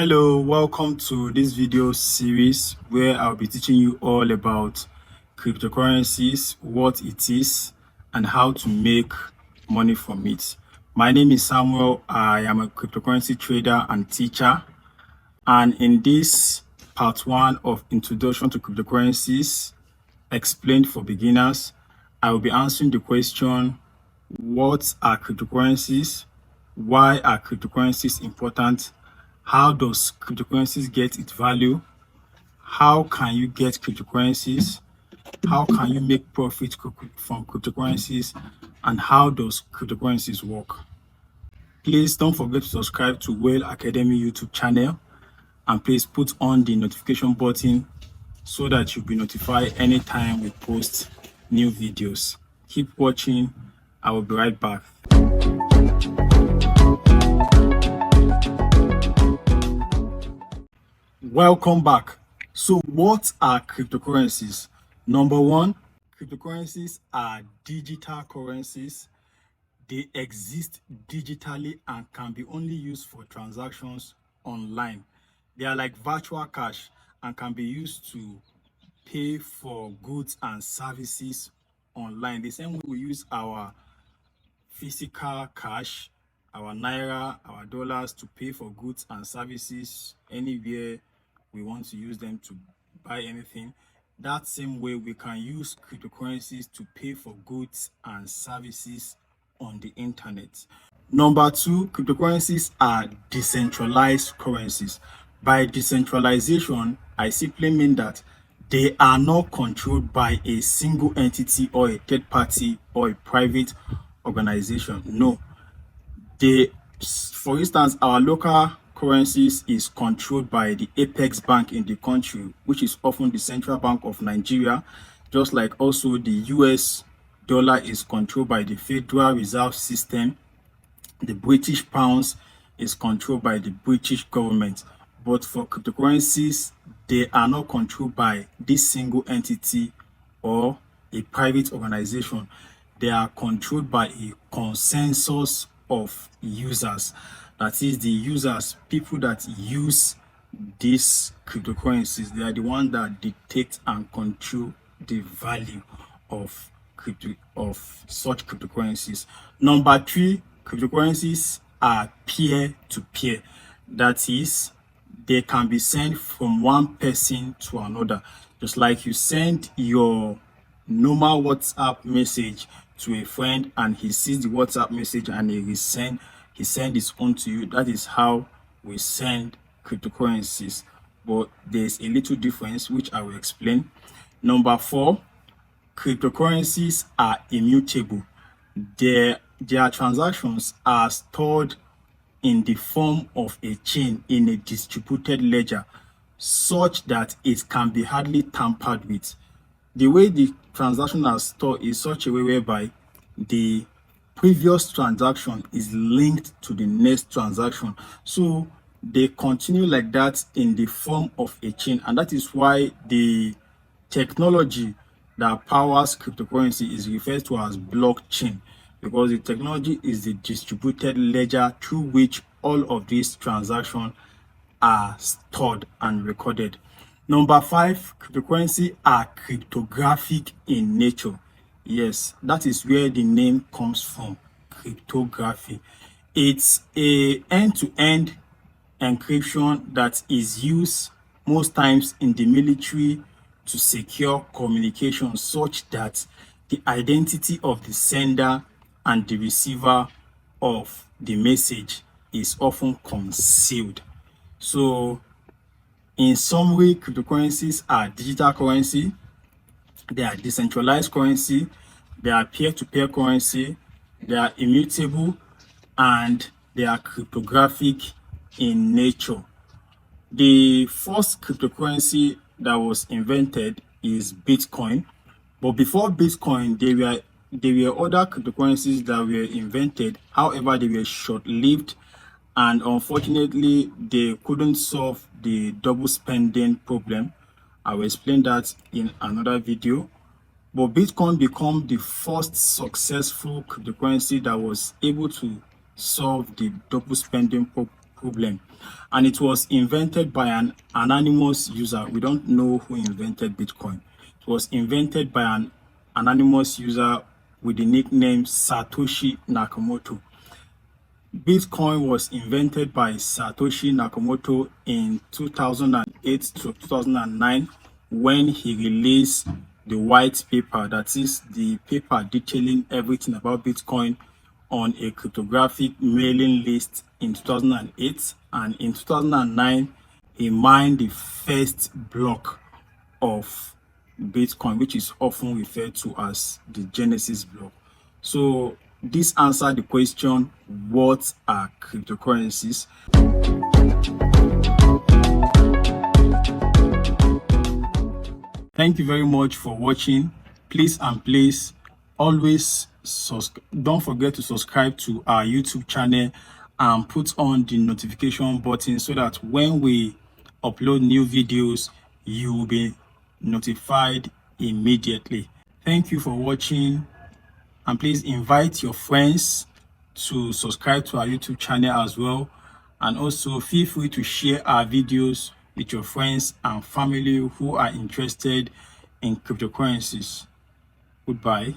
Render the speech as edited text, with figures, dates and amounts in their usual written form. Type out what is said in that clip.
Hello, welcome to this video series where I'll be teaching you all about cryptocurrencies, what it is, and how to make money from it. My name is Samuel. I am a cryptocurrency trader and teacher. And in this part one of Introduction to Cryptocurrencies, explained for beginners, I will be answering the question, what are cryptocurrencies? Why are cryptocurrencies important? How does cryptocurrencies get its value? How can you get cryptocurrencies? How can you make profit from cryptocurrencies? And how does cryptocurrencies work? Please don't forget to subscribe to Whale Academy YouTube channel, and please put on the notification button so that you'll be notified anytime we post new videos. Keep watching. I will be right back. Welcome back. So what are cryptocurrencies? Number one, cryptocurrencies are digital currencies. They exist digitally and can be only used for transactions online. They are like virtual cash and can be used to pay for goods and services online. The same way we use our physical cash, our naira, our dollars to pay for goods and services anywhere we want to use them to buy anything. That same way we can use cryptocurrencies to pay for goods and services on the internet. Number two, cryptocurrencies are decentralized currencies. By decentralization, I simply mean that they are not controlled by a single entity or a third party or a private organization. No, for instance, our local currencies is controlled by the apex bank in the country, which is often the Central Bank of Nigeria, just like also the US dollar is controlled by the Federal Reserve System. The British pounds is controlled by the British government. But for cryptocurrencies, they are not controlled by this single entity or a private organization. They are controlled by a consensus of users. That is, the users, people that use these cryptocurrencies, they are the ones that dictate and control the value of such cryptocurrencies. Number three, cryptocurrencies are peer-to-peer. That is, they can be sent from one person to another. Just like you send your normal WhatsApp message to a friend and he sees the WhatsApp message and he send his own to you. That is how we send cryptocurrencies. But there's a little difference which I will explain. Number four, cryptocurrencies are immutable. Their transactions are stored in the form of a chain in a distributed ledger such that it can be hardly tampered with. The way the transaction are stored is such a way whereby the previous transaction is linked to the next transaction. So they continue like that in the form of a chain. And that is why the technology that powers cryptocurrency is referred to as blockchain, because the technology is the distributed ledger through which all of these transactions are stored and recorded. Number five, cryptocurrency are cryptographic in nature. Yes, that is where the name comes from, cryptography. It's a end-to-end encryption that is used most times in the military to secure communication such that the identity of the sender and the receiver of the message is often concealed. So in summary, cryptocurrencies are digital currency, they are decentralized currency, they are peer-to-peer currency, they are immutable, and they are cryptographic in nature. The first cryptocurrency that was invented is Bitcoin. But before Bitcoin, there were other cryptocurrencies that were invented. However, they were short-lived, and unfortunately, they couldn't solve the double spending problem. I will explain that in another video. But Bitcoin became the first successful cryptocurrency that was able to solve the double spending problem. And it was invented by an anonymous user. We don't know who invented Bitcoin. It was invented by an anonymous user with the nickname Satoshi Nakamoto. Bitcoin was invented by Satoshi Nakamoto in 2008 to 2009 when he released the white paper, that is the paper detailing everything about Bitcoin on a cryptographic mailing list in 2008. And in 2009, he mined the first block of Bitcoin, which is often referred to as the Genesis block. So this answered the question, what are cryptocurrencies? Thank you very much for watching. Please always don't forget to subscribe to our YouTube channel and put on the notification button so that when we upload new videos, you will be notified immediately. Thank you for watching, and please invite your friends to subscribe to our YouTube channel as well. And also feel free to share our videos with your friends and family who are interested in cryptocurrencies. Goodbye.